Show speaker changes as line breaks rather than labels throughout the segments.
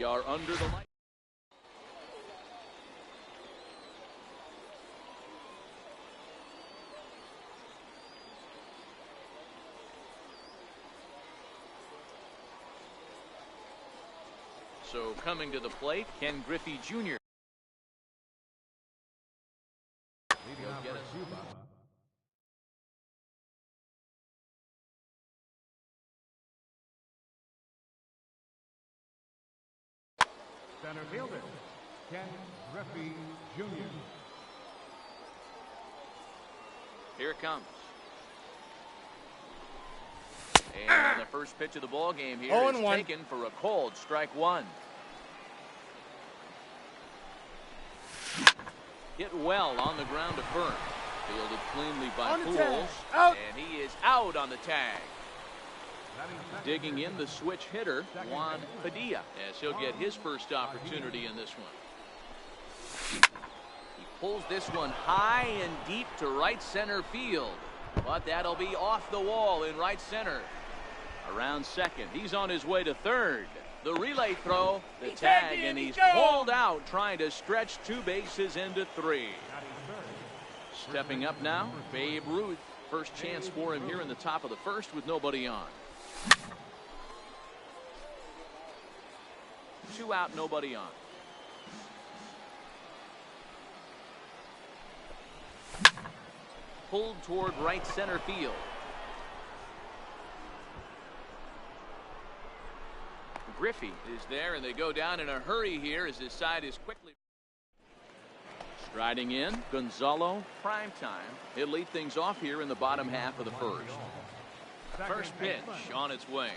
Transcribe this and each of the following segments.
are under the light. So coming to the plate, Ken Griffey Jr.
Center fielder, Ken Griffey Jr.
Here it comes. And the first pitch of the ball game here is taken for a cold strike one. Hit well on the ground to first. Fielded cleanly by Pools. And he is out on the tag. Digging in the switch hitter, Juan Padilla, as he'll get his first opportunity in this one. He pulls this one high and deep to right center field. But that'll be off the wall in right center. Around second, he's on his way to third. The relay throw, the tag, and he's pulled out, trying to stretch two bases into three. Stepping up now, Babe Ruth. First chance for him here in the top of the first with nobody on. 2 out, nobody on. Pulled toward right center field. Griffey is there, and they go down in a hurry here as his side is quickly. Striding in, Gonzalo, prime time. He'll lead things off here in the bottom half of the first. First pitch on its way.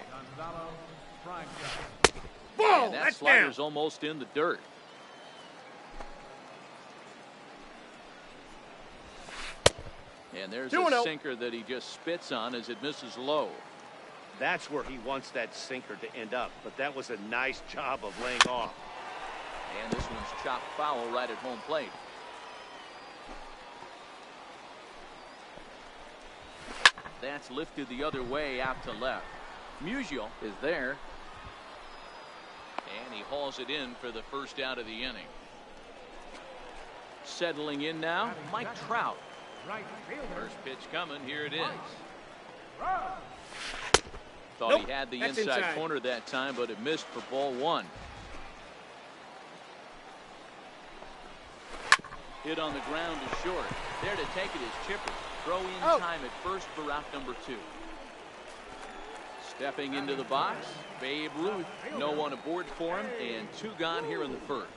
And that slider's almost in the dirt. And there's a sinker that he just spits on as it misses low.
That's where he wants that sinker to end up, but that was a nice job of laying off.
And this one's chopped foul right at home plate. That's lifted the other way out to left. Musial is there. And he hauls it in for the first out of the inning. Settling in now, Mike Trout. First pitch coming. Here it is. Thought he had the inside corner that time, but it missed for ball one. Hit on the ground is short. There to take it is Chipper. Throw in time at first for out number 2. Stepping into the box, Babe Ruth. No one aboard for him, and 2 gone here in the first.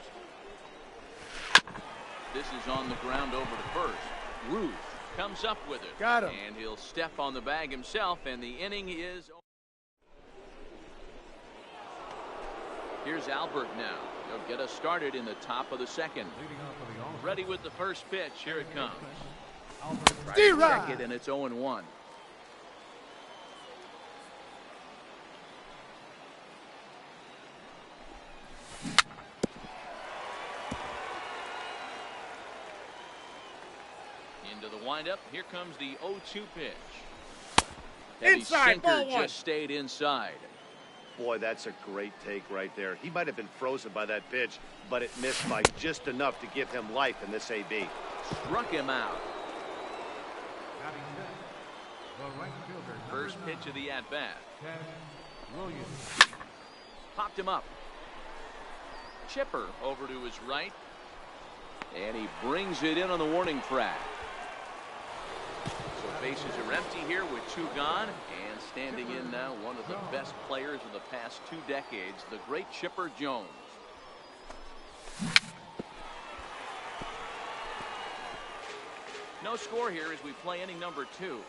This is on the ground over to first. Ruth comes up with it.
Got him.
And he'll step on the bag himself, and the inning is over. Here's Albert now. He'll get us started in the top of the second. Ready with the first pitch. Here it comes. Check it, and it's 0-1. Into the windup. Here comes the 0-2 pitch.
Inside, ball one.
Just stayed inside.
Boy, that's a great take right there. He might have been frozen by that pitch, but it missed by just enough to give him life in this AB.
Struck him out. First pitch of the at-bat. Popped him up. Chipper over to his right. And he brings it in on the warning track. So bases are empty here with 2 gone. And standing in now, one of the best players of the past 2 decades, the great Chipper Jones. No score here as we play inning number 2.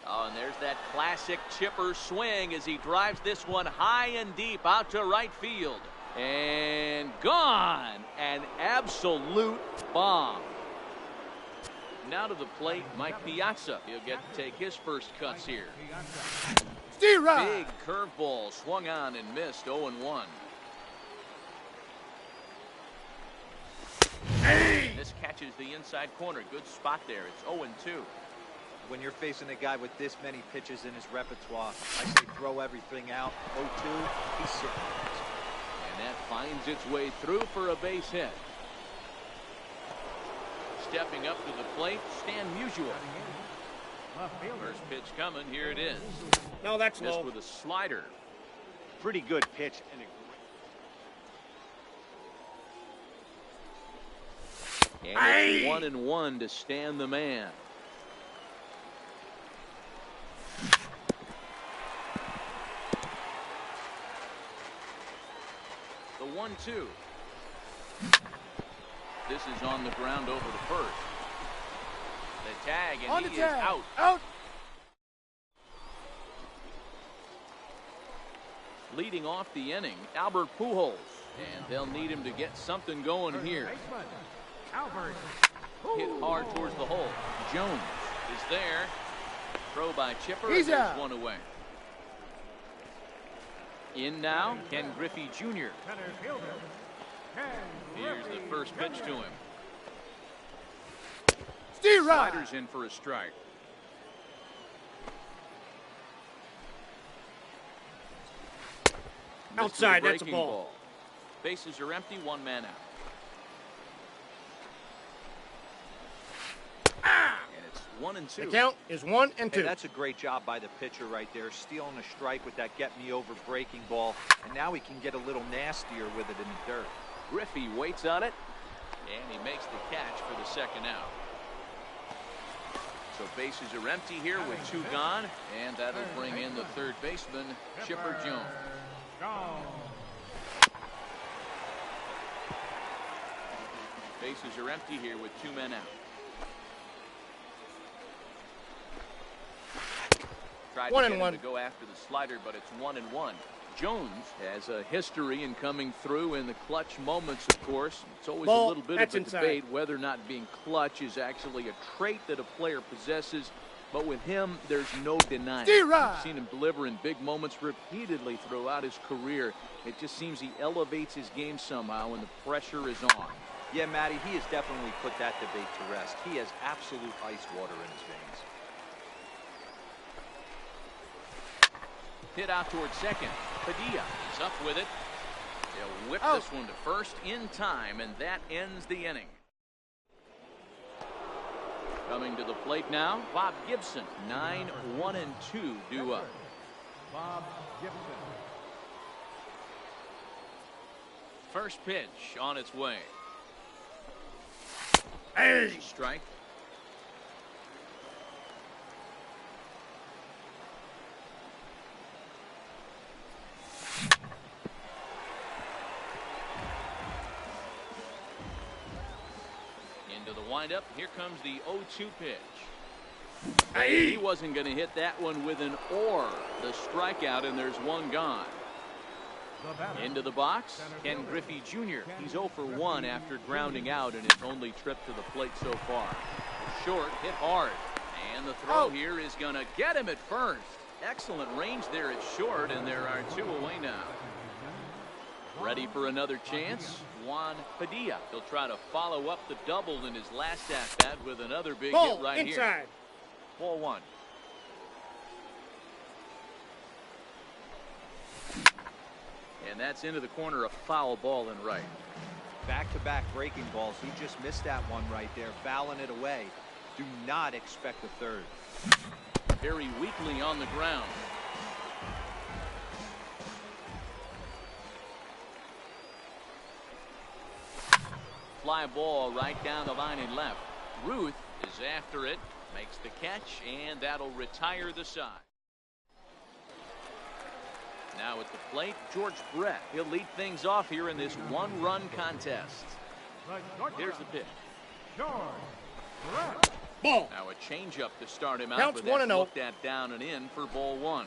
Oh, and there's that classic Chipper swing as he drives this one high and deep out to right field. And gone. An absolute bomb. Now to the plate, Mike Piazza. He'll get to take his first cuts here. Big curveball swung on and missed. 0-1. This catches the inside corner. Good spot there. It's 0-2.
When you're facing a guy with this many pitches in his repertoire, I say throw everything out. 0-2, he's sitting.
And that finds its way through for a base hit. Stepping up to the plate, Stan Musial. First pitch coming, here it is.
No, that's
Missed
low.
with a slider.
Pretty good pitch. And
it's 1-1 to Stan the man. The 1-2. This is on the ground over the first. The tag, and he is out.
Out.
Leading off the inning, Albert Pujols. And they'll need him to get something going here. Hit hard towards the hole. Jones is there. Throw by Chipper.
He's
and there's
out.
one away. In now, Ken Griffey Jr. Here's the first pitch to him. Sliders in for a strike.
Outside,
Missed with
that's a
breaking
ball.
Bases are empty, one man out. And it's 1-2.
The count is 1-2.
Hey, that's a great job by the pitcher right there, stealing a strike with that get-me-over breaking ball, and now he can get a little nastier with it in the dirt.
Griffey waits on it, and he makes the catch for the second out. So bases are empty here with two gone, and that'll bring in the third baseman, Chipper Jones. Bases are empty here with two men out. Tried to get him to go after the slider, but it's 1-1. Jones has a history in coming through in the clutch moments, of course. It's always a little bit of a debate whether or not being clutch is actually a trait that a player possesses. But with him, there's no denying. I've seen him deliver in big moments repeatedly throughout his career. It just seems he elevates his game somehow when the pressure is on.
Yeah, Matty, he has definitely put that debate to rest. He has absolute ice water in his veins.
Hit out towards second. Padilla is up with it. They'll whip this one to first in time, and that ends the inning. Coming to the plate now, Bob Gibson. 9-1-2 due up.
Bob Gibson.
First pitch on its way.
Hey.
Strike. Into the windup. Here comes the 0-2 pitch.
Hey.
He wasn't going to hit that one with an or. The strikeout, and there's one gone. Into the box, Ken Griffey Jr. He's 0 for 1 after grounding out in his only trip to the plate so far. Short, hit hard. And the throw here is going to get him at first. Excellent range there at short, and there are two away now. Ready for another chance? Juan Padilla. He'll try to follow up the double in his last at-bat with another big hit right
inside.
here. Ball one. And that's into the corner, a foul ball and right.
Back-to-back breaking balls. He just missed that one right there, fouling it away. Do not expect a third.
Very weakly on the ground. Fly ball right down the line and left. Ruth is after it, makes the catch, and that'll retire the side. Now at the plate, George Brett. He'll lead things off here in this one-run contest. Here's the pitch.
Ball.
Now a changeup to start him out,
Counts
but that's
1-0.
looked at down and in for ball one.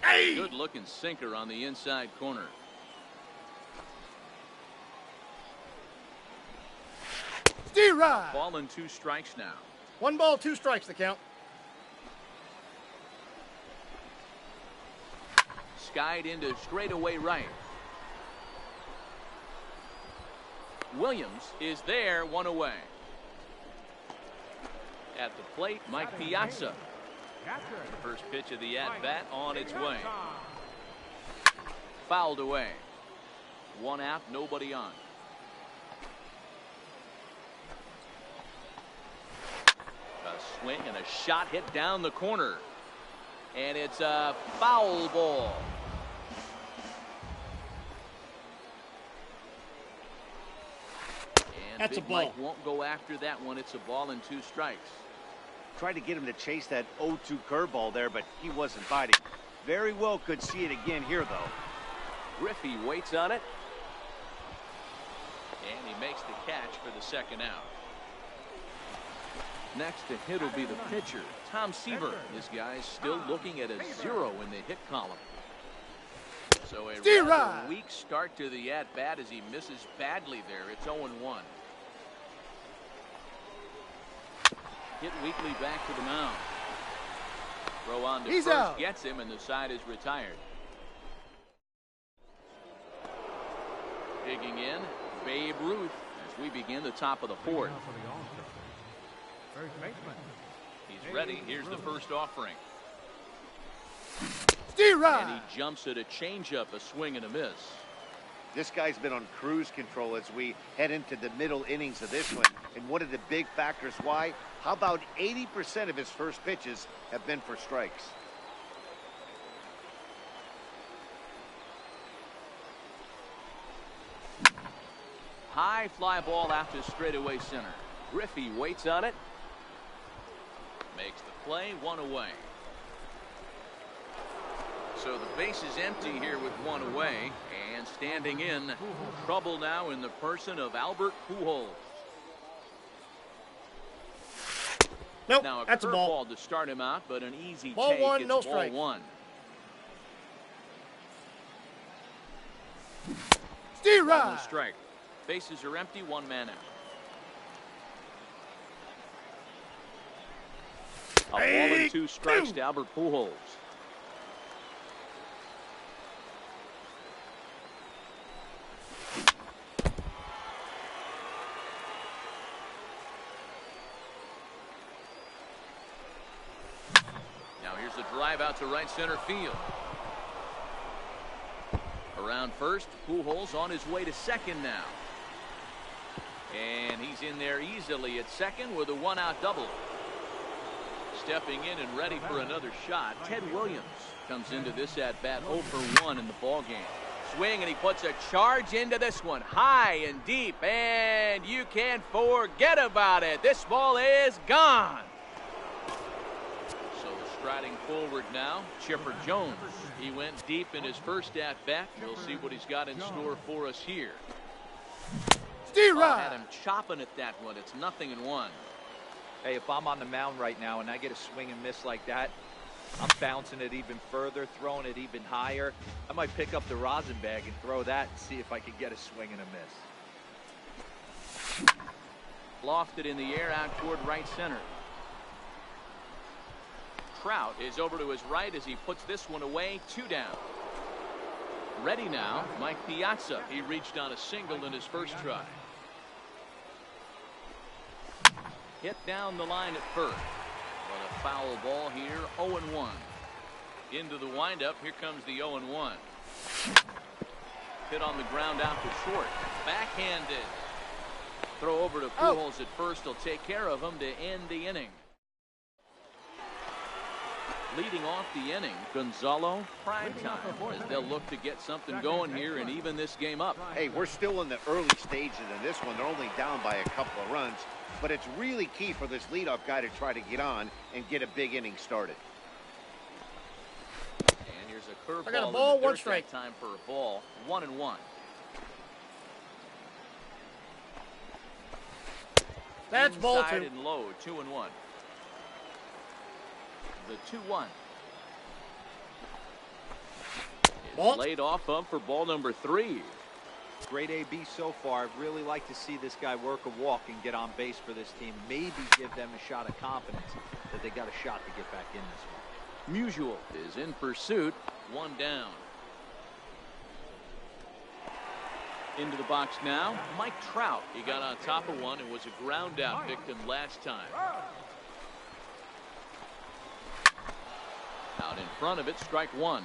Hey.
Good-looking sinker on the inside corner. Ball and 2 strikes now.
1 ball, 2 strikes the count.
Skied into straightaway right. Williams is there, 1 away. At the plate, Mike Piazza. First pitch of the at-bat on its way. Fouled away. 1 out, nobody on. A swing and a shot hit down the corner. And it's a foul ball. And
that's
Big
a ball.
Mike won't go after that one. It's a ball and 2 strikes.
Tried to get him to chase that 0-2 curveball there, but he wasn't biting. Very well could see it again here, though.
Griffey waits on it. And he makes the catch for the 2nd out. Next to hit will be the pitcher, Tom Seaver. This guy's still looking at a 0 in the hit column. So a rather weak start to the at-bat as he misses badly there. It's 0-1. Hit weakly back to the mound. Throw on to
He's
first,
out.
gets him, and the side is retired. Digging in, Babe Ruth as we begin the top of the 4th.
First baseman.
He's ready. Here's the first offering.
D-Rod.
And he jumps at a changeup, a swing and a miss.
This guy's been on cruise control as we head into the middle innings of this one. And one of the big factors why, how about 80% of his first pitches have been for strikes?
High fly ball out to straightaway center. Griffey waits on it. Makes the play, 1 away. So the base is empty here with 1 away. And standing in, trouble now in the person of Albert Pujols.
Nope,
Now
that's a ball.
to start him out, but an easy
Ball
take.
1,
It's
no
ball
strike.
1.
D-Rod.
On the strike. Bases are empty, 1 man out. A ball and 2 strikes to Albert Pujols. Now here's the drive out to right center field. Around first, Pujols on his way to second now. And he's in there easily at second with a 1-out double. Stepping in and ready for another shot, Ted Williams comes into this at-bat 0 for 1 in the ballgame. Swing, and he puts a charge into this one, high and deep, and you can't forget about it. This ball is gone. So striding forward now, Chipper Jones. He went deep in his first at-bat. We'll see what he's got in store for us here.
D-Rod.
Had him chopping at that one. It's 0-1.
Hey, if I'm on the mound right now and I get a swing and miss like that, I'm bouncing it even further, throwing it even higher. I might pick up the rosin bag and throw that and see if I can get a swing and a miss.
Lofted in the air out toward right center. Trout is over to his right as he puts this one away. 2 down. Ready now, Mike Piazza. He reached on a single in his first try. Hit down the line at first. But a foul ball here, 0-1. Into the windup, here comes the 0-1. Hit on the ground out to short. Backhanded. Throw over to Pujols at first. He'll take care of him to end the inning. Leading off the inning, Gonzalo Primetime, as they'll look to get something going here and even this game up.
Hey, we're still in the early stages of this one. They're only down by a couple of runs, but it's really key for this leadoff guy to try to get on and get a big inning started.
And here's a curveball.
I got a ball,
in the
1
dirt
strike.
that time for a ball, 1-1.
That's ball
Inside
2.
and low, 2-1. The 2-1.
Ball.
Laid off up for ball number 3.
Great AB so far. I'd really like to see this guy work a walk and get on base for this team. Maybe give them a shot of confidence that they got a shot to get back in this one.
Musial is in pursuit, 1 down. Into the box now, Mike Trout. He got on top of one and was a ground out victim last time. Out in front of it, strike one.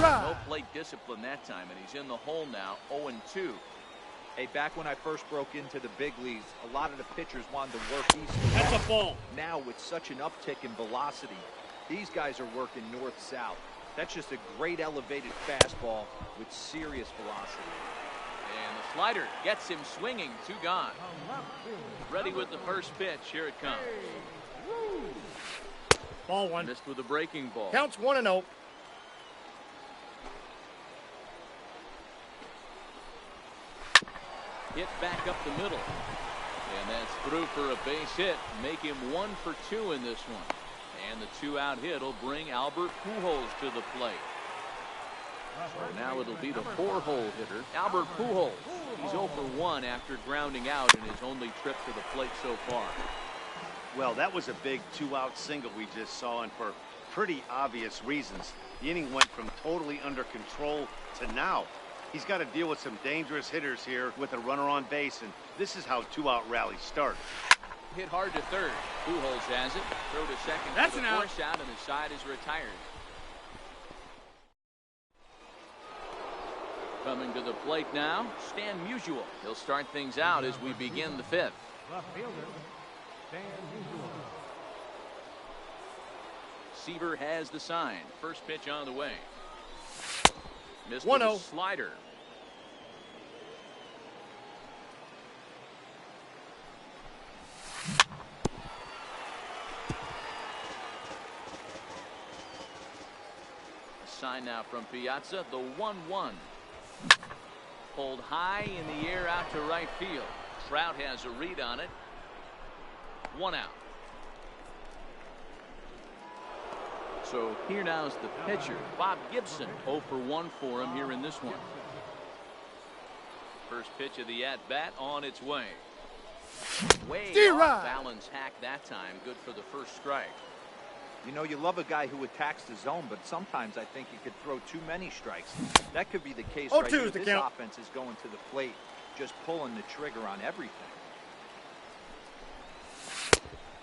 No plate discipline that time, and he's in the hole now, 0-2.
Hey, back when I first broke into the big leagues, a lot of the pitchers wanted to work east to
That's
west.
a ball.
Now, with such an uptick in velocity, these guys are working north-south. That's just a great elevated fastball with serious velocity.
And the slider gets him swinging. 2 gone. Ready with the first pitch. Here it comes.
Ball one.
Missed with a breaking ball.
Counts 1-0.
Hit back up the middle. And that's through for a base hit. Make him 1 for 2 in this one. And the 2-out hit will bring Albert Pujols to the plate. So now it'll be the 4-hole hitter, Albert Pujols. He's 0 for 1 after grounding out in his only trip to the plate so far.
Well, that was a big 2-out single we just saw, and for pretty obvious reasons. The inning went from totally under control to now. He's got to deal with some dangerous hitters here with a runner on base, and this is how 2-out rallies start.
Hit hard to third. Pujols has it. Throw to second.
That's
for the
an out.
force out, and the side is retired. Coming to the plate now, Stan Musial. He'll start things out as we begin the 5th.
Left fielder, Stan Musial.
Seaver has the sign. First pitch on the way. Missed
1-0.
with a slider. A sign now from Piazza, the 1-1. Pulled high in the air out to right field. Trout has a read on it. 1 out. So here now is the pitcher, Bob Gibson. 0 for 1 for him here in this one. First pitch of the at-bat on its way. Way off balance hack that time. Good for the first strike.
You know, you love a guy who attacks the zone, but sometimes I think he could throw too many strikes. That could be the case right here. This offense is going to the plate, just pulling the trigger on everything.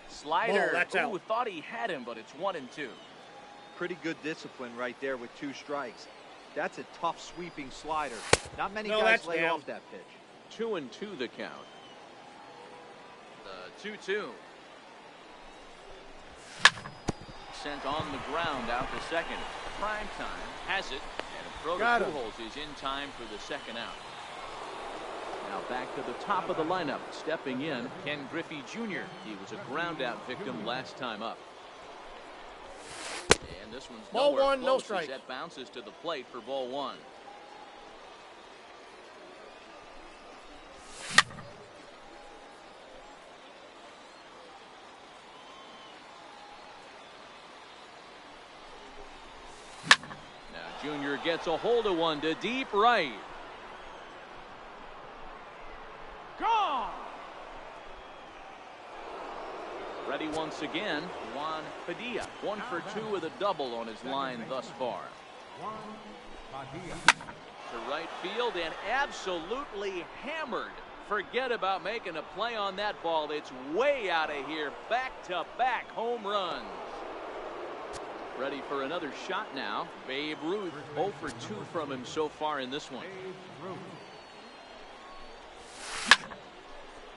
Slider.
Oh, that's out.
Ooh, thought he had him, but it's 1-2.
Pretty good discipline right there with 2 strikes. That's a tough sweeping slider. Not many
No,
guys
that's
lay
down.
off that pitch.
2-2 the count. The 2-2. Sent on the ground out to second. Prime time has it, and a throw to Pujols is in time for the 2nd out. Now back to the top of the lineup. Stepping in, Ken Griffey Jr. He was a ground out victim last time up. And this one's
Ball
nowhere
1,
close
no
as
strike.
that bounces to the plate for ball 1. Now Junior gets a hold of one to deep right. Gone. Ready once again, Juan Padilla. 1 for 2 with a double on his line thus far. To right field and absolutely hammered. Forget about making a play on that ball. It's way out of here. Back-to-back home runs. Ready for another shot now. Babe Ruth, 0 for 2 from him so far in this one.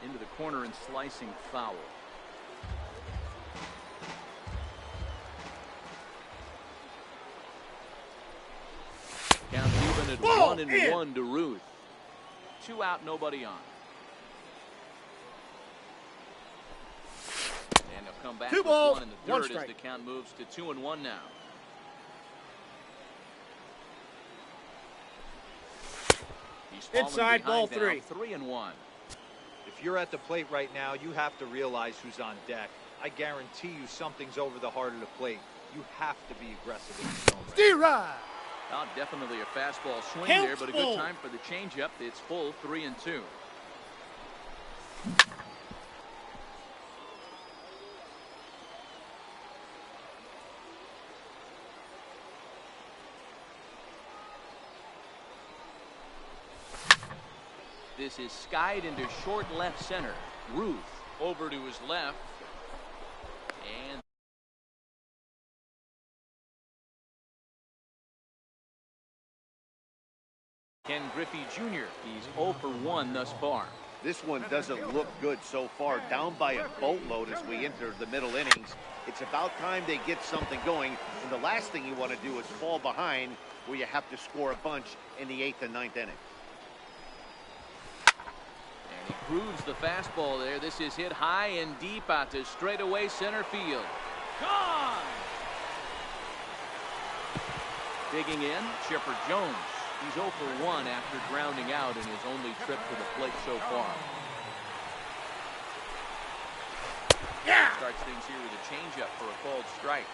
Into the corner and slicing foul. Counts even at 1-1 to Ruth. 2 out, nobody on. And they'll come back with 1 in the 3rd as the count moves to 2-1 now. He's
inside, ball 3.
3-1.
If you're at the plate right now, you have to realize who's on deck. I guarantee you something's over the heart of the plate. You have to be aggressive in the zone.
D-Rod.
Oh, definitely a fastball swing
Counts
there, but a good time for the changeup. It's full, 3-2. This is skied into short left center. Ruth over to his left. And Ken Griffey Jr. He's 0 for 1 thus far.
This one doesn't look good so far. Down by a boatload as we enter the middle innings. It's about time they get something going. And the last thing you want to do is fall behind where you have to score a bunch in the 8th and 9th inning.
And he grooves the fastball there. This is hit high and deep out to straightaway center field. Gone! Digging in, Chipper Jones. He's 0 for 1 after grounding out in his only trip to the plate so far.
Yeah!
Starts things here with a changeup for a called strike.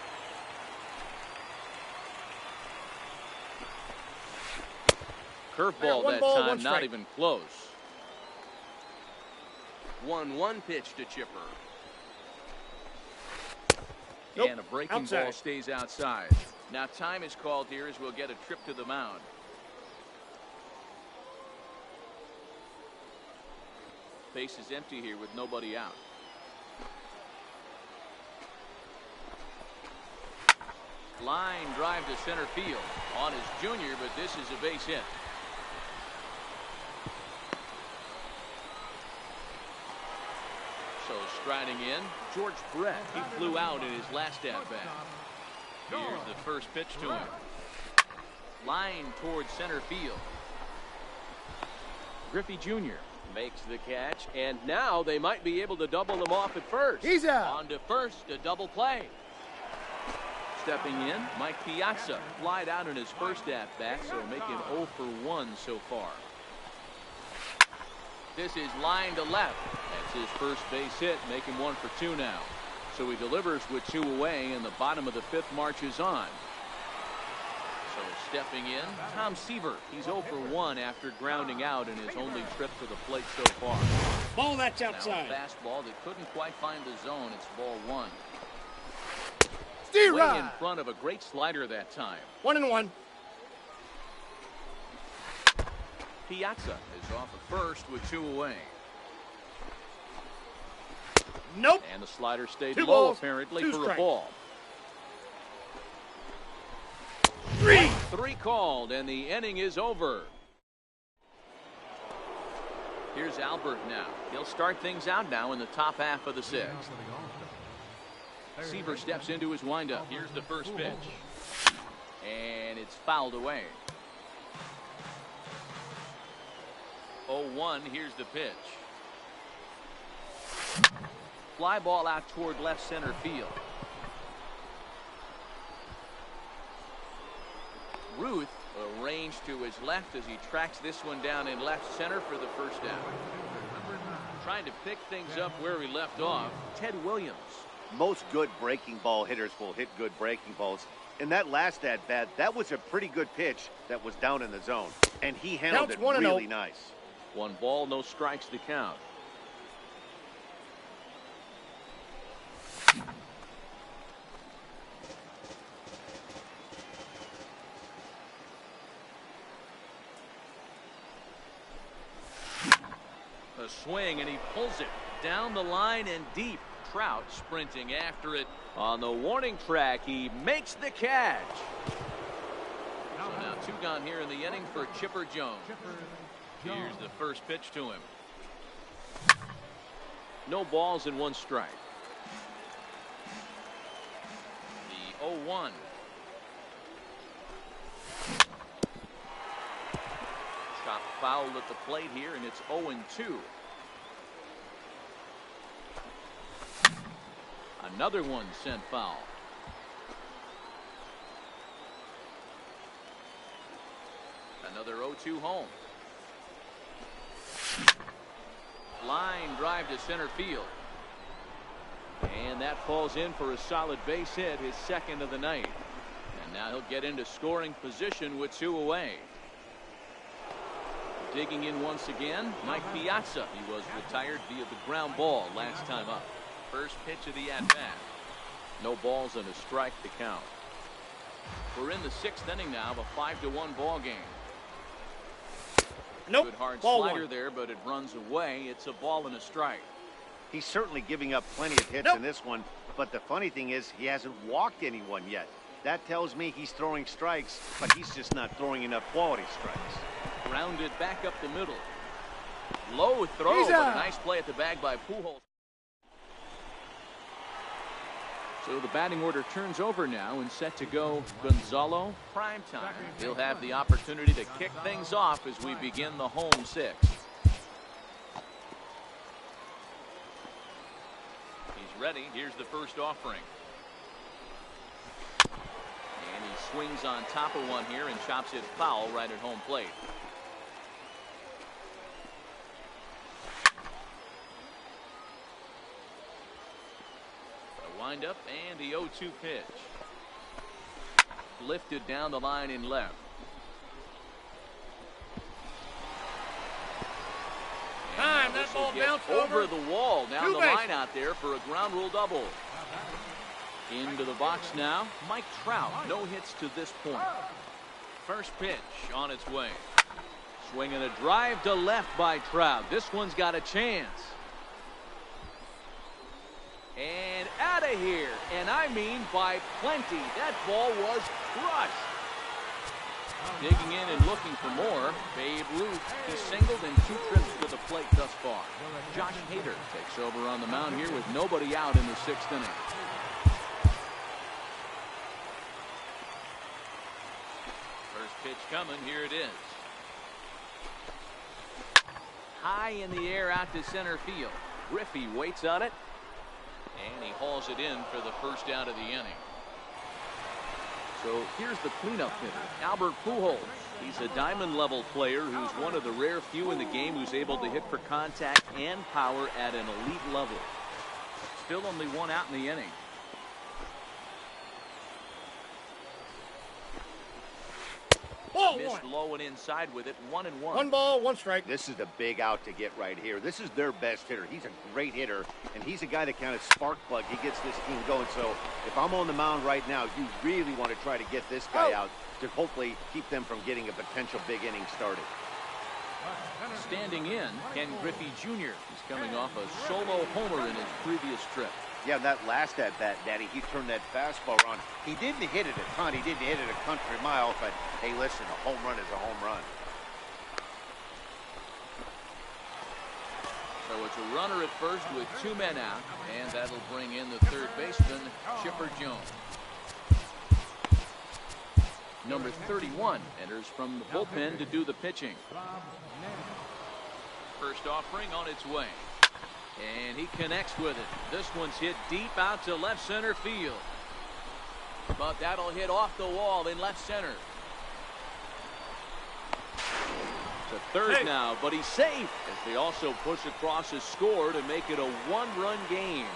Curveball that time, not even close. 1-1 pitch to Chipper.
Nope.
And a breaking ball stays outside. Now time is called here as we'll get a trip to the mound. Base is empty here with nobody out. Line drive to center field on his junior, but this is a base hit. So striding in, George Brett. He flew out in his last at-bat. Here's the first pitch to him. Line towards center field. Griffey Jr. makes the catch, and now they might be able to double them off at first.
He's out.
On to first, a double play. Stepping in, Mike Piazza flied out in his first at-bat, so making 0 for 1 so far. This is line to left. That's his first base hit, making 1 for 2 now. So he delivers with 2 away, and the bottom of the 5th marches on. So stepping in, Tom Seaver. He's 0 for 1 after grounding out in his only trip to the plate so far.
Ball that's outside.
Now a fastball that couldn't quite find the zone. It's ball 1.
Way
in front of a great slider that time.
1-1.
Piazza is off at first with 2 away.
Nope.
And the slider stayed
2
low
balls,
apparently
2
for
strikes.
a ball. 3 called, and the inning is over. Here's Albert now. He'll start things out now in the top half of the 6th. Seaver steps into his windup. Here's the first pitch. And it's fouled away. 0-1, here's the pitch. Fly ball out toward left center field. Ruth arranged to his left as he tracks this one down in left center for the first down. Trying to pick things up where he left off, Ted Williams.
Most good breaking ball hitters will hit good breaking balls. In that last at-bat, that was a pretty good pitch that was down in the zone. And he handled it really nice.
1 ball, no strikes to count. A swing, and he pulls it down the line and deep. Trout sprinting after it on the warning track. He makes the catch. So now 2 gone here in the inning for Chipper Jones. Here's the first pitch to him. No balls and 1 strike. The 0-1. Chop foul at the plate here, and it's 0-2. Another one sent foul. Another 0-2 home. Line drive to center field. And that falls in for a solid base hit, his 2nd of the night. And now he'll get into scoring position with 2 away. Digging in once again, Mike Piazza. He was retired via the ground ball last time up. First pitch of the at-bat. No balls and a strike to count. We're in the 6th inning now of a 5-1 ball game.
Nope.
Good hard
Ball
slider
one.
there, but it runs away. It's a ball and a strike.
He's certainly giving up plenty of hits in this one, but the funny thing is he hasn't walked anyone yet. That tells me he's throwing strikes, but he's just not throwing enough quality strikes.
Grounded back up the middle. Low throw, but a nice play at the bag by Pujols. So the batting order turns over now and set to go Gonzalo. Prime time. He'll have the opportunity to kick things off as we begin the home sixth. He's ready. Here's the first offering. And he swings on top of one here and chops it foul right at home plate. Wind up and the 0-2 pitch. Lifted down the line in left.
Time, that ball bounced
over the wall down
Two
the
bases.
line out there for a ground rule double. Into the box now, Mike Trout. No hits to this point. First pitch on its way. Swinging a drive to left by Trout. This one's got a chance. And out of here, and I mean by plenty. That ball was crushed. Digging in and looking for more. Babe Ruth, he singled in 2 trips to the plate thus far. Josh Hader takes over on the mound here with nobody out in the 6th inning. First pitch coming, here it is. High in the air out to center field. Griffey waits on it. And he hauls it in for the first out of the inning. So here's the cleanup hitter, Albert Pujols. He's a diamond-level player who's one of the rare few in the game who's able to hit for contact and power at an elite level. Still only 1 out in the inning.
Ball
Missed
one.
low and inside with it, 1-1.
1 ball, 1 strike.
This is a big out to get right here. This is their best hitter. He's a great hitter, and he's a guy that kind of spark plug. He gets this team going. So if I'm on the mound right now, you really want to try to get this guy out to hopefully keep them from getting a potential big inning started.
Standing in, Ken Griffey Jr. He's coming off a solo homer in his previous trip.
Yeah, that last at-bat, Daddy, he turned that fastball around. He didn't hit it a ton. He didn't hit it a country mile, but, hey, listen, a home run is a home run.
So it's a runner at first with 2 men out, and that'll bring in the third baseman, Chipper Jones. Number 31 enters from the bullpen to do the pitching. First offering on its way. And he connects with it. This one's hit deep out to left center field. But that'll hit off the wall in left center. To third now, but he's safe as they also push across a score to make it a 1-run game.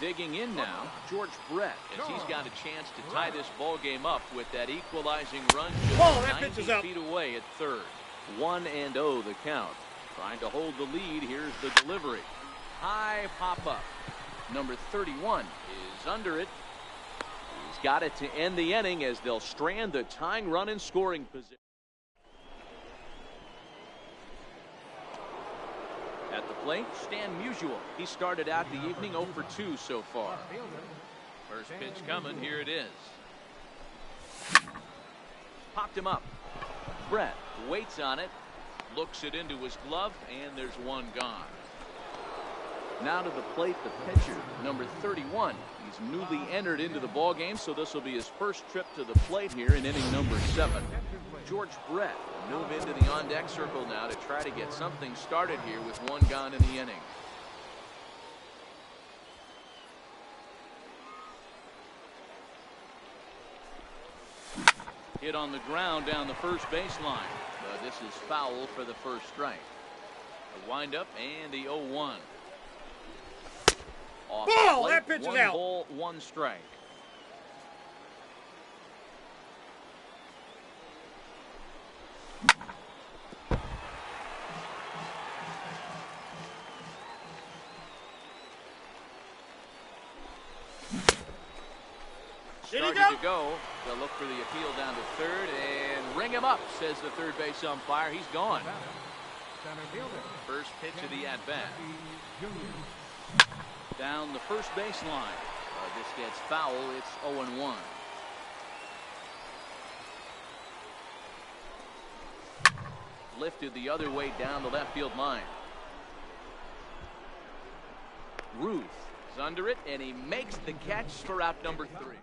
Digging in now, George Brett, as he's got a chance to tie this ball game up with that equalizing run just 90 feet away at third. 1-0 the count. Trying to hold the lead. Here's the delivery. High pop-up. Number 31 is under it. He's got it to end the inning as they'll strand the tying run in scoring position. At the plate, Stan Musial. He started out the evening 0 for 2 so far. First pitch coming. Here it is. Popped him up. Brett waits on it. Looks it into his glove, and there's one gone. Now to the plate, the pitcher, number 31. He's newly entered into the ball game, so this will be his first trip to the plate here in inning number 7. George Brett will move into the on-deck circle now to try to get something started here with 1 gone in the inning. Hit on the ground down the first baseline. But this is foul for the first strike. A windup and the 0-1. Off
Ball!
plate,
That pitch is
1
out.
ball, 1 strike. started to go. They'll look for the appeal down to third and ring him up, says the third base umpire. He's gone.
Center fielder.
First pitch of the at-bat. Down the first baseline. This gets foul. It's 0-1. Lifted the other way down the left field line. Ruth is under it, and he makes the catch for out number 3.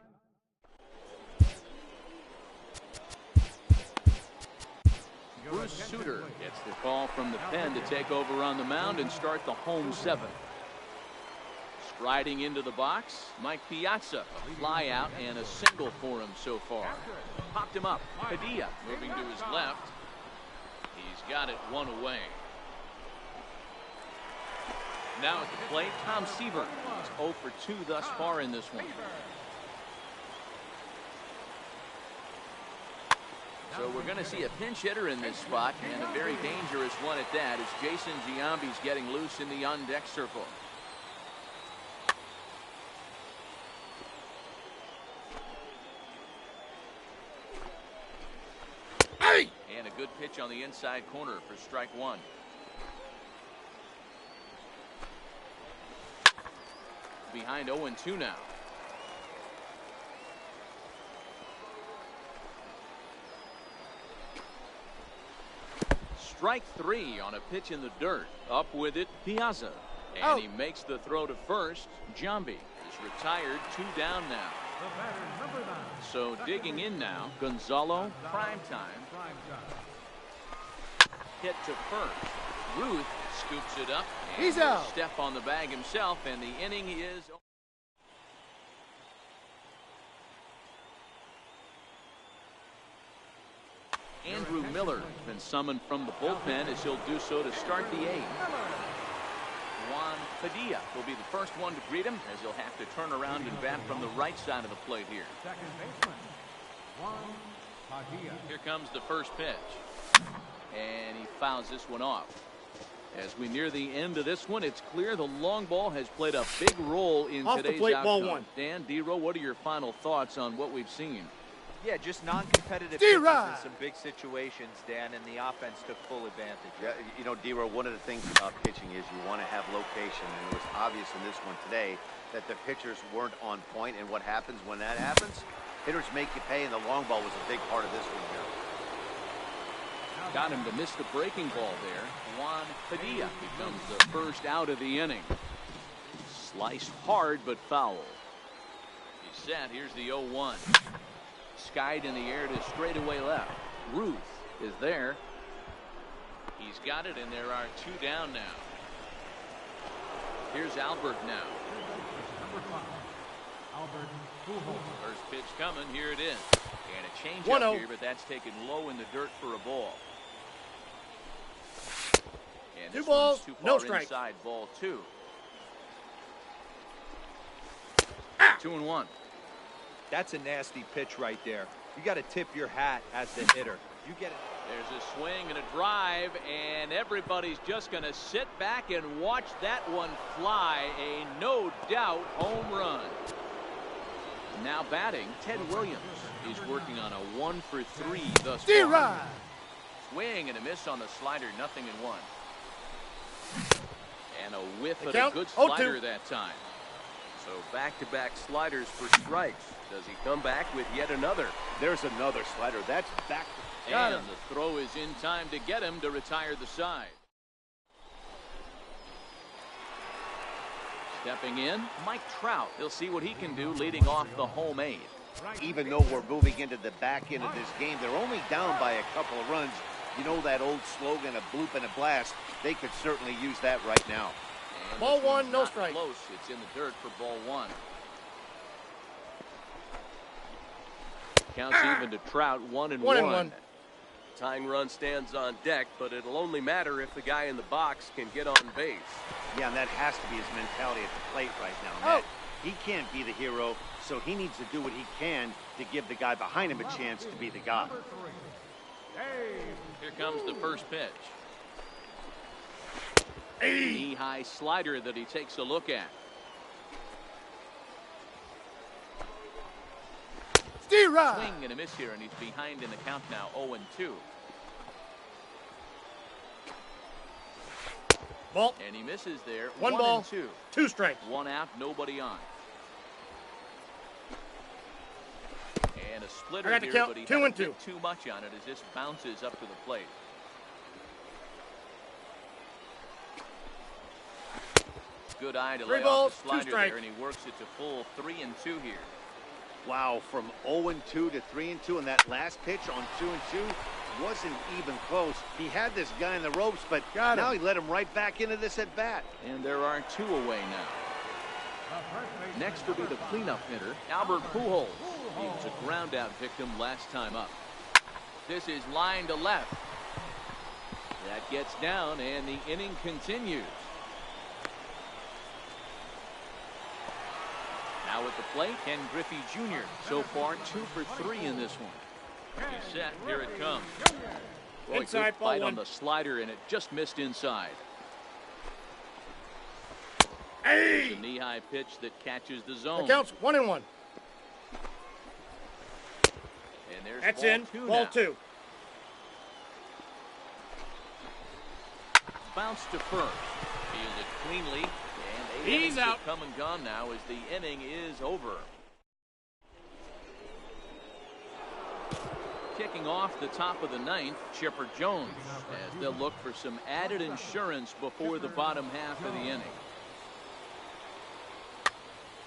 Bruce Suter gets the call from the pen to take over on the mound and start the home 7th. Striding into the box, Mike Piazza, a fly out and a single for him so far. Popped him up. Padilla moving to his left. He's got it one away. Now at the plate, Tom Seaver. He's 0 for 2 thus far in this one. So we're going to see a pinch hitter in this spot, and a very dangerous one at that, as Jason Giambi's getting loose in the on-deck circle.
Hey!
And a good pitch on the inside corner for strike 1. Behind 0-2 now. Strike 3 on a pitch in the dirt. Up with it, Piazza. And he makes the throw to first. Giambi is retired, 2 down now.
The batter, number 9.
So digging in now, Gonzalo, prime time. Hit to first. Ruth scoops it up. And
He's out.
Step on the bag himself, and the inning is... Andrew Miller has been summoned from the bullpen, as he'll do so to start the 8th. Juan Padilla will be the first one to greet him, as he'll have to turn around and bat from the right side of the plate here.
Second baseman, Juan Padilla.
Here comes the first pitch. And he fouls this one off. As we near the end of this one, it's clear the long ball has played a big role in
Off the
today's
plate,
outcome.
ball 1.
Dan, D-Row, what are your final thoughts on what we've seen?
Yeah, just non-competitive pitches in
D-Rod.
some big situations, Dan, and the offense took full advantage.
Yeah, you know, D-Row, one of the things about pitching is you want to have location, and it was obvious in this one today that the pitchers weren't on point, and what happens when that happens? Hitters make you pay, and the long ball was a big part of this one here.
Got him to miss the breaking ball there. Juan Padilla becomes the first out of the inning. Sliced hard, but foul. He's set. Here's the 0-1. Skied in the air to straightaway left. Ruth is there. He's got it, and there are 2 down now. Here's Albert now.
Number 5, Albert Pujols.
First pitch coming. Here it is. And a change
1-0.
up here, but that's taken low in the dirt for a ball. And
2
this
balls,
one's too
no
far
strikes.
inside, ball 2. 2-1.
That's a nasty pitch right there. You got to tip your hat as the hitter. You get it.
There's a swing and a drive, and everybody's just going to sit back and watch that one fly. A no doubt home run. Now batting, Ted Williams. He's working on a 1 for 3 thus far.
D-Rod.
Swing and a miss on the slider, 0-1. And a whiff
The
at a
count,
good
0-2.
slider that time.
So back-to-back sliders for strikes. Does he come back with yet another?
There's another slider. That's back.
Got
And
him.
the throw is in time to get him to retire the side. Stepping in, Mike Trout. He'll see what he can do leading off the home 8th.
Even though we're moving into the back end of this game, they're only down by a couple of runs. You know that old slogan, a bloop and a blast. They could certainly use that right now.
And
Ball
this
1,
one's
no
not
strike.
Close. It's in the dirt for ball 1. Counts even to Trout, 1-1.
1-1.
Tying run stands on deck, but it'll only matter if the guy in the box can get on base.
Yeah, and that has to be his mentality at the plate right now, Matt. He can't be the hero, so he needs to do what he can to give the guy behind him a chance to be the guy.
Number 3, Dave.
Here comes the first pitch. Knee-high slider that he takes a look at.
D-Rod.
Swing and a miss here, and he's behind in the count now, 0-2.
Ball.
And he misses there.
1 ball,
1-2.
2 strikes.
1 out, nobody on. And a splitter
I got the
here,
count,
but he
2
doesn't
and 2.
get too much on it as this bounces up to the plate. Good eye to
3
lay
balls,
off the
2
slider
strikes.
there, and he works it to full 3-2 here.
Wow, from 0-2 to 3-2, and that last pitch on 2-2 wasn't even close. He had this guy in the ropes, but now he let him right back into this at bat.
And there are 2 away now. Next will be the cleanup hitter, Albert Pujols. He was a ground out victim last time up. This is line to left. That gets down, and the inning continues. Now at the plate, Ken Griffey Jr. So far, 2 for 3 in this one. He's set. Here it comes. Boy,
Inside,
good
ball
bite
1.
on the slider, and it just missed inside.
Hey!
The knee-high pitch that catches the zone.
The count's 1-1.
And there's
That's
ball
in.
2
Ball
now.
2.
Bounce to first. Fielded cleanly. And 8
He's
innings
out.
have come and gone now as the inning is over. Kicking off the top of the 9th, Chipper Jones, as they'll look for some added insurance before the bottom half of the inning.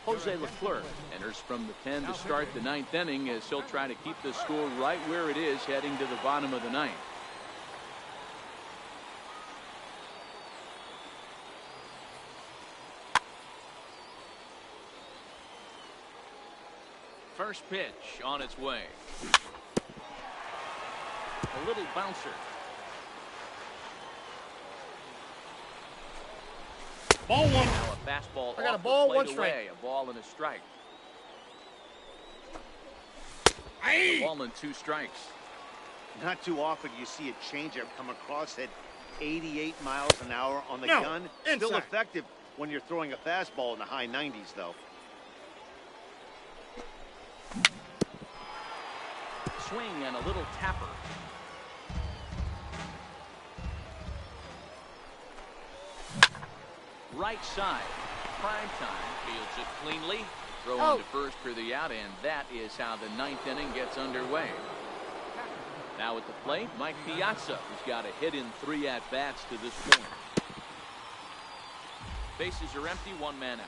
Jose Leclerc enters from the 10 to start the 9th inning as he'll try to keep the score right where it is heading to the bottom of the 9th. First pitch on its way. A little bouncer.
Ball 1.
Now a fastball.
I got a
off the
ball,
plate
1 strike.
away. A ball and a strike.
Hey!
Ball and 2 strikes.
Not too often you see a changeup come across at 88 miles an hour on the gun. Still
inside.
effective when you're throwing a fastball in the high 90s, though.
Swing and a little tapper. Right side. Prime time. Fields it cleanly. Throw on to first for the out, and that is how the 9th inning gets underway. Now at the plate, Mike Piazza, who's got a hit in 3 at-bats to this point. Bases are empty, 1 man out.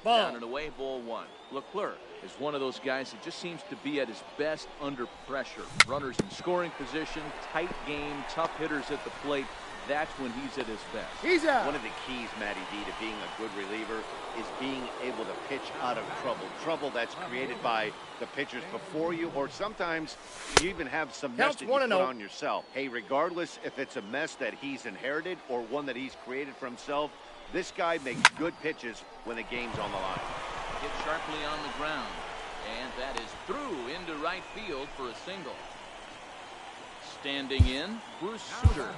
Ball.
Down and away, ball 1. Leclerc is one of those guys that just seems to be at his best under pressure. Runners in scoring position, tight game, tough hitters at the plate. That's when he's at his best.
He's out.
One of the keys, Matty D, to being a good reliever is being able to pitch out of trouble. Trouble that's created by the pitchers before you, or sometimes you even have some mess
Counts
that you
1-0.
put on yourself. Hey, regardless if it's a mess that he's inherited or one that he's created for himself, this guy makes good pitches when the game's on the line.
Hit sharply on the ground. And that is through into right field for a single. Standing in, Bruce Sutter.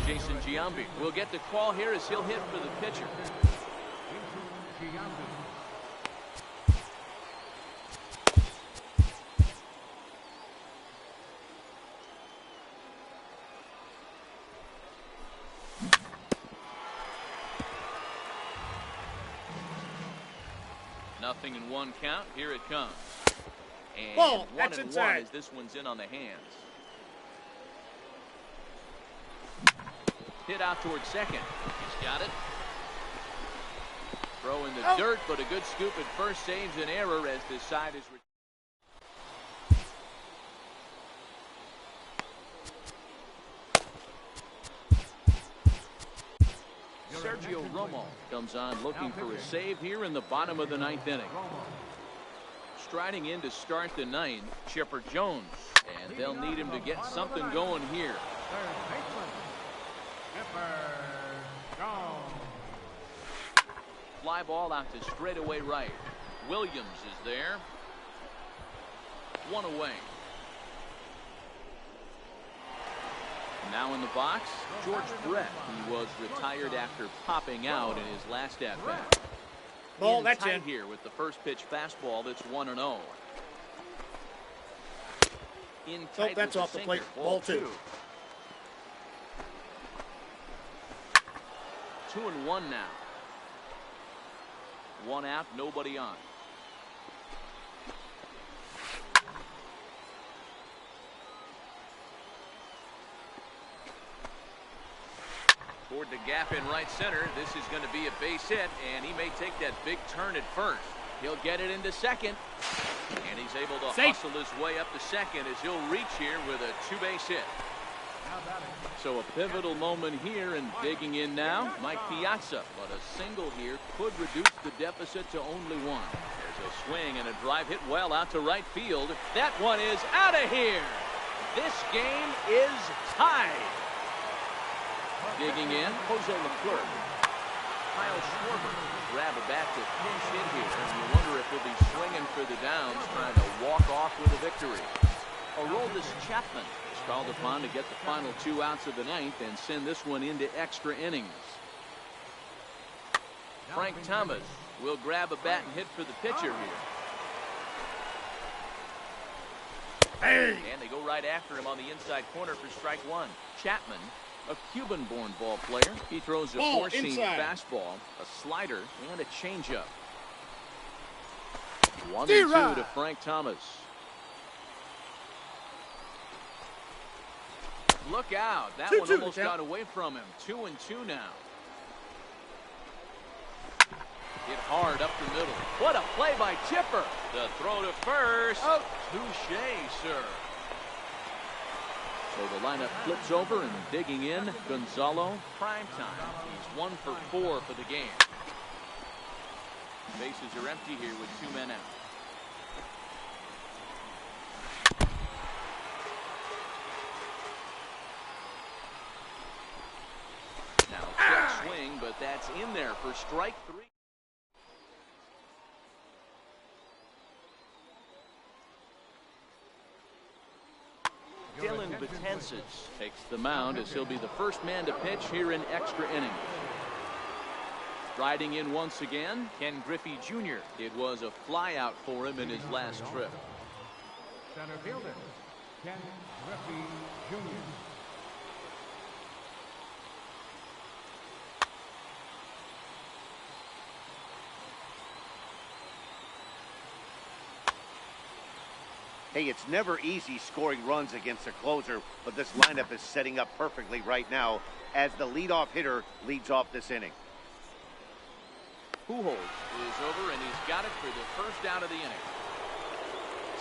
Jason Giambi will get the call here as he'll hit for the pitcher. Nothing in 1 count. Here it comes. And
Ball.
1-1
That's inside.
as this one's in on the hands. Hit out towards second. He's got it. Throw in the dirt, but a good scoop at first saves an error as this side is. Sergio Romo comes on looking for a save here in the bottom of the 9th inning. Striding in to start the 9th, Chipper Jones, and they'll need him to get something going here. Fly ball out to straightaway right. Williams is there. 1 away. Now in the box, George Brett. He was retired after popping out in his last at-bat.
Ball, that's
tight
in.
here with the first pitch fastball that's 1-0. In tight
That's
with
off the
sinker.
plate. Ball 2.
2-1 now. 1 out, nobody on. Toward the gap in right center. This is going to be a base hit, and he may take that big turn at first. He'll get it into second, and he's able to hustle his way up to second as he'll reach here with a 2-base hit. So a pivotal moment here, and digging in now, Mike Piazza. But a single here could reduce the deficit to only 1. There's a swing and a drive hit well out to right field. That one is out of here. This game is tied. Digging in, Jose Leclerc. Kyle Schwarber grab a bat to pinch hit here. And you wonder if he'll be swinging for the downs, trying to walk off with a victory. Aroldis Chapman is called upon to get the final 2 outs of the 9th and send this one into extra innings. Frank Thomas will grab a bat and hit for the pitcher here.
Hey!
And they go right after him on the inside corner for strike 1. Chapman, a Cuban-born ball player. He throws a four-seam fastball, a slider, and a changeup. 1-2 to Frank Thomas. Look out. That one almost got away from him. 2-2 now. Hit hard up the middle. What a play by Chipper. The throw to first. Oh, touche, sir. So the lineup flips over, and digging in, Gonzalo Primetime. He's 1 for 4 for the game. Bases are empty here with 2 men out. Now check swing, but that's in there for strike 3. Dylan Betances takes the mound as he'll be the first man to pitch here in extra innings. Riding in once again, Ken Griffey Jr. It was a flyout for him in his last trip.
Center fielder, Ken Griffey Jr.
Hey, it's never easy scoring runs against a closer, but this lineup is setting up perfectly right now as the leadoff hitter leads off this inning.
Pujols is over, and he's got it for the first out of the inning.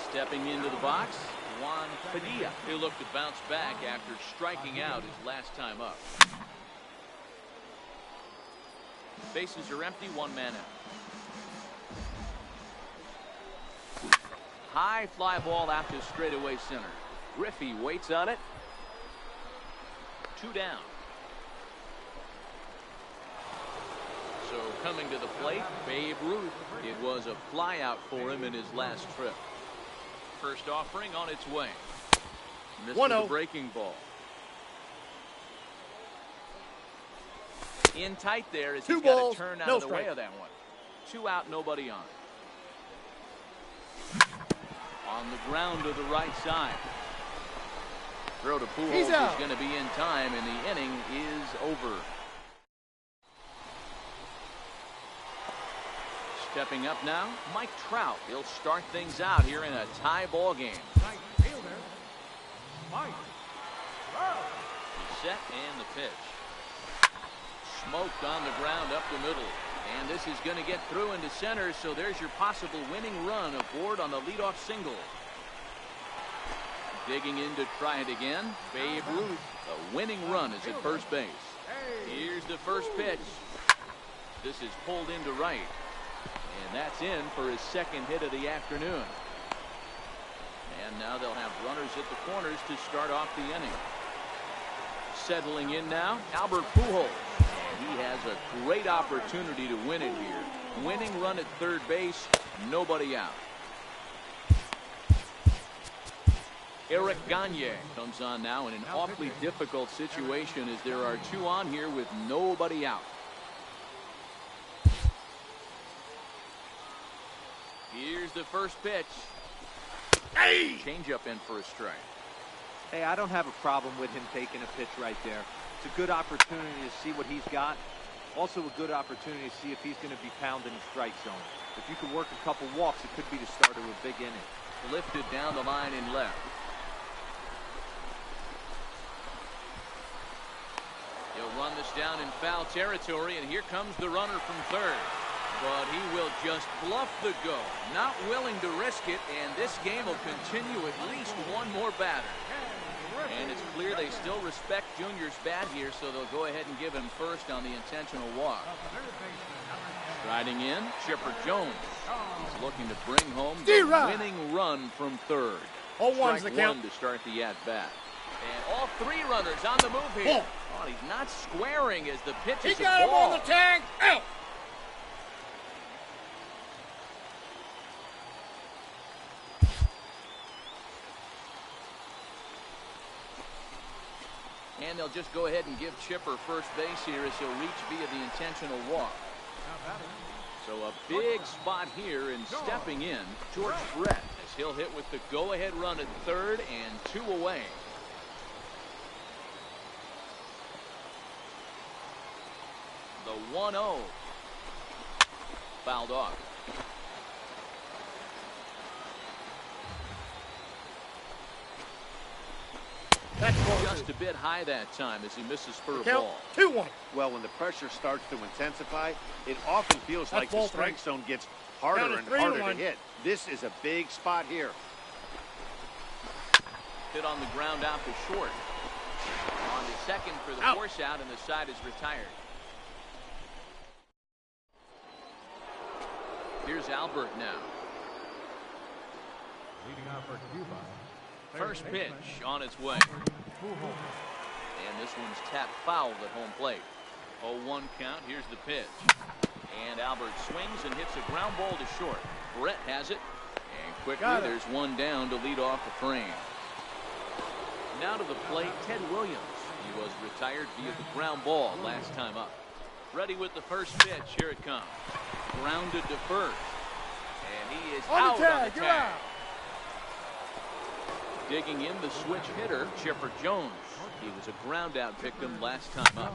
Stepping into the box, Juan Padilla. He'll look to bounce back after striking out his last time up. Bases are empty, 1 man out. High fly ball out to straightaway center. Griffey waits on it. 2 down. So coming to the plate, Babe Ruth. It was a flyout for him in his last trip. First offering on its way. Missed the breaking ball. In tight there as he's got to turn out of the way of that one. 2 out, nobody on. On the ground to the right side. Throw to Pujols is going to be in time, and the inning is over. Stepping up now, Mike Trout. He'll start things out here in a tie ball game.
Right fielder, Mike Trout.
He's set, and the pitch. Smoked on the ground up the middle. And this is going to get through into center, so there's your possible winning run aboard on the leadoff single. Digging in to try it again, Babe Ruth. A winning run is at first base. Here's the first pitch. This is pulled into right. And that's in for his second hit of the afternoon. And now they'll have runners at the corners to start off the inning. Settling in now, Albert Pujols. He has a great opportunity to win it here. Winning run at third base, nobody out. Eric Gagne comes on now in an awfully difficult situation as there are two on here with nobody out. Here's the first pitch.
Hey!
Changeup in for a strike.
Hey, I don't have a problem with him taking a pitch right there. It's a good opportunity to see what he's got. Also a good opportunity to see if he's going to be pounding the strike zone. If you can work a couple walks, it could be the start of a big inning.
Lifted down the line in left. He'll run this down in foul territory, and here comes the runner from third. But he will just bluff the go. Not willing to risk it, and this game will continue at least one more batter. And it's clear they still respect Junior's bat here, so they'll go ahead and give him first on the intentional walk. Striding in, Chipper Jones. He's looking to bring home the winning run from third.
0-1's the count.
One to start the at-bat. And all three runners on the move here. Oh, he's not squaring as the pitch is a ball.
He got him on the tag. Out.
And they'll just go ahead and give Chipper first base here as he'll reach via the intentional walk. So a big spot here, and stepping in, George Brett, as he'll hit with the go-ahead run at third and two away. The 1-0. Fouled off.
That's
just a bit high that time as he misses for a
count.
ball.
2-1.
Well, when the pressure starts to intensify, it often feels like the strike zone gets harder and harder to hit. This is a big spot here.
Hit on the ground out to short. On to second for the force out, and the side is retired. Here's Albert now.
Leading off for Cuba.
First pitch on its way. And this one's tapped foul at home plate. 0-1 count. Here's the pitch. And Albert swings and hits a ground ball to short. Brett has it. And quickly there's one down to lead off the frame. Now to the plate, Ted Williams. He was retired via the ground ball last time up. Ready with the first pitch. Here it comes. Grounded to first. And he is out on the tag. Digging in the switch hitter, Chipper Jones. He was a ground out victim last time up.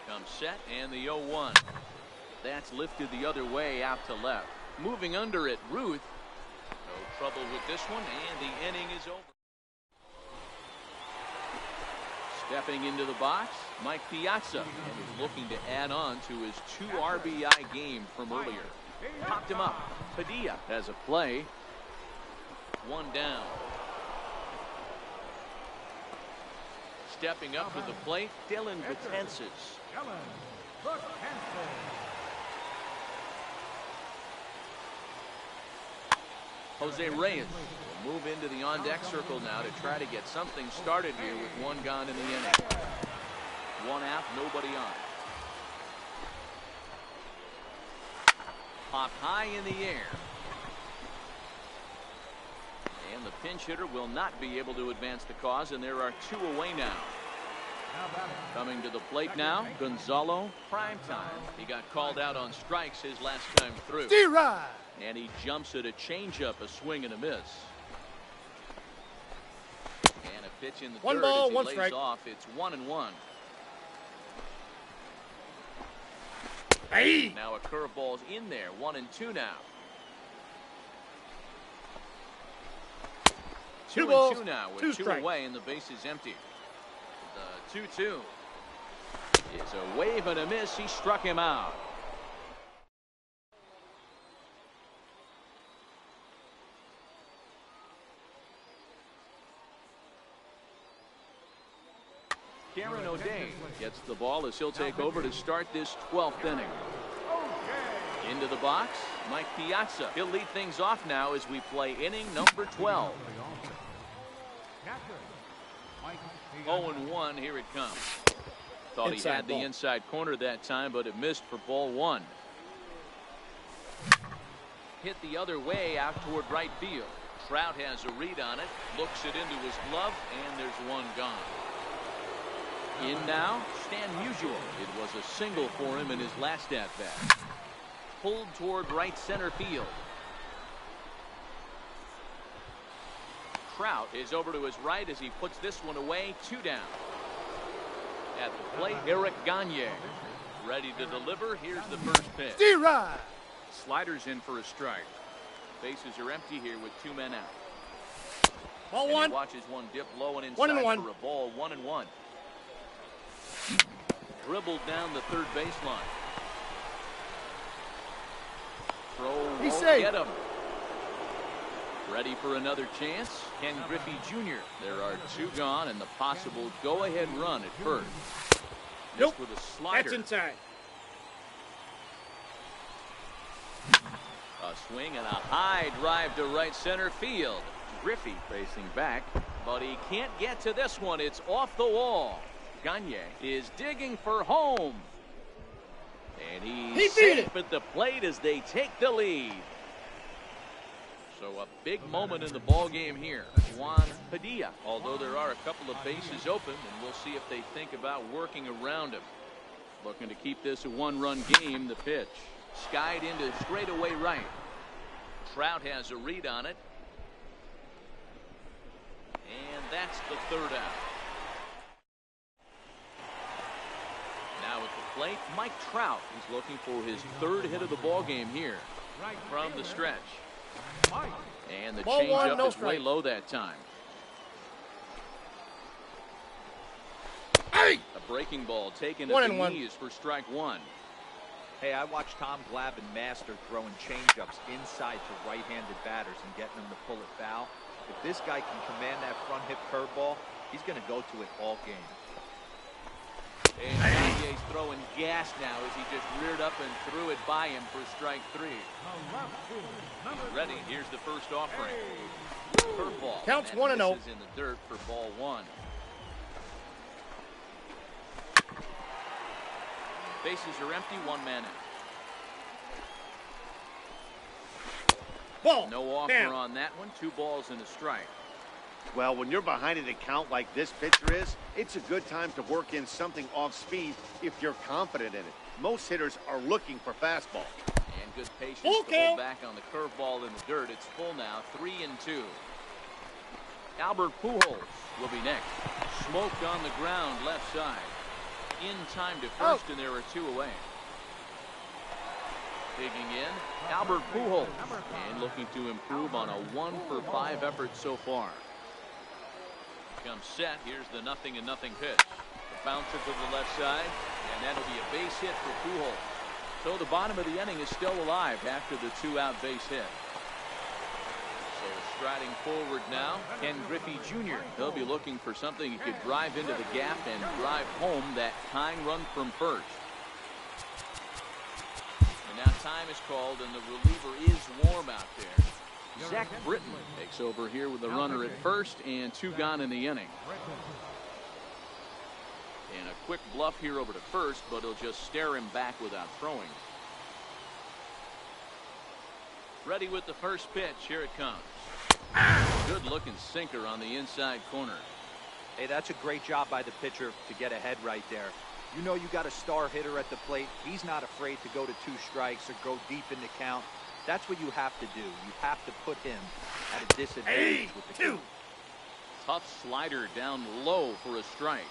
Comes set and the 0-1. That's lifted the other way out to left. Moving under it, Ruth. No trouble with this one, and the inning is over. Stepping into the box, Mike Piazza, and is looking to add on to his 2 RBI game from earlier. Popped him up. Padilla has a play. One down. Stepping up to the plate, Dylan Betances. Jose Reyes will move into the on-deck circle now to try to get something started here with one gone in the inning. One out, nobody on. Popped high in the air. And the pinch hitter will not be able to advance the cause, and there are 2 away now. Coming to the plate now, Gonzalo Primetime. He got called out on strikes his last time through. And he jumps at a changeup, a swing and a miss. And a pitch in the third as he lays
strike.
off. It's 1-1.
Hey!
Now a curveball's in there. 1-2 now. 2-2 now with 2 away and the base is empty. The 2-2 is a wave and a miss. He struck him out. Karen O'Day gets the ball as he'll take over to start this 12th inning. Into the box, Mike Piazza. He'll lead things off now as we play inning number 12. 0-1, here it comes. Thought he had the inside corner that time, but it missed for ball 1. hit the other way out toward right field. Trout has a read on it, looks it into his glove, and there's one gone. In now, Stan Musial. It was a single for him in his last at-bat. Pulled toward right center field. Trout is over to his right as he puts this one away. 2 down. At the plate, Eric Gagne. Ready to deliver. Here's the first pitch.
D-Rod.
Sliders in for a strike. Bases are empty here with 2 men out.
Ball
And
one.
he watches one dip low and inside
1-1.
for a ball. 1-1. Dribbled down the third baseline. Throw
He's
won't
safe.
get him. Ready for another chance. Ken Griffey Jr. There are 2 gone and the possible go-ahead run at first.
Nope.
Missed with a slider.
That's inside.
A swing and a high drive to right center field. Griffey facing back, but he can't get to this one. It's off the wall. Gagne is digging for home. And
He
he's
beat
safe at the plate as they take the lead. So a big moment in the ball game here. Juan Padilla, although there are a couple of bases open, and we'll see if they think about working around him. Looking to keep this a 1-run game. The pitch skied into straightaway right. Trout has a read on it. And that's the 3rd out. Now at the plate, Mike Trout. He's looking for his 3rd hit of the ball game here from the stretch. And the
Ball one,
changeup
no
is way
strike.
low that time.
Hey!
A breaking ball taken
1-1.
at the knees for strike 1.
Hey, I watched Tom Glavine master throwing changeups inside to right-handed batters and getting them to pull it foul. If this guy can command that front hip curveball, he's going to go to it all game.
And Gagne's throwing gas now as he just reared up and threw it by him for strike 3. He's ready. Here's the first offering. Curveball.
Counts
And
1-0.
misses in the dirt for ball 1. Bases are empty. 1 man out.
Ball.
No offer
Down.
on that one. 2 balls and a strike.
Well, when you're behind an account like this pitcher is, it's a good time to work in something off speed if you're confident in it. Most hitters are looking for fastball.
And good patience
Full
to
count.
hold back on the curveball in the dirt. It's full now. 3-2. Albert Pujols will be next. Smoked on the ground left side. In time to first, and there are 2 away. Digging in, Albert Pujols, and looking to improve on a 1-for-5 effort so far. Comes set. Here's the 0-0 pitch. The bouncer to the left side, and that'll be a base hit for Pujols. So the bottom of the inning is still alive after the 2-out base hit. So striding forward now, Ken Griffey Jr. He'll be looking for something he could drive into the gap and drive home that tying run from first. And now time is called, and the reliever is warm out there. Zach Britton takes over here with the runner at first, and 2 gone in the inning. And a quick bluff here over to first, but he'll just stare him back without throwing. Ready with the first pitch. Here it comes. Good looking sinker on the inside corner.
Hey, that's a great job by the pitcher to get ahead right there. You know you got a star hitter at the plate. He's not afraid to go to 2 strikes or go deep in the count. That's what you have to do. You have to put him at a disadvantage with the count.
Tough slider down low for a strike.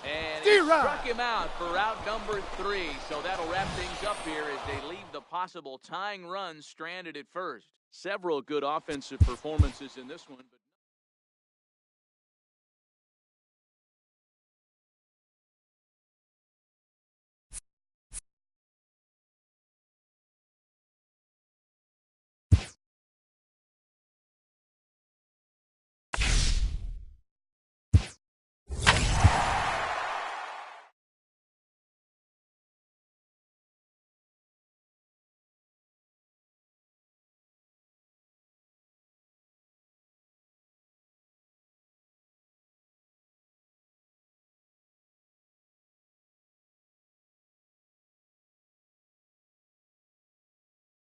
And he struck him out for out number 3. So that'll wrap things up here as they leave the possible tying run stranded at first. Several good offensive performances in this one.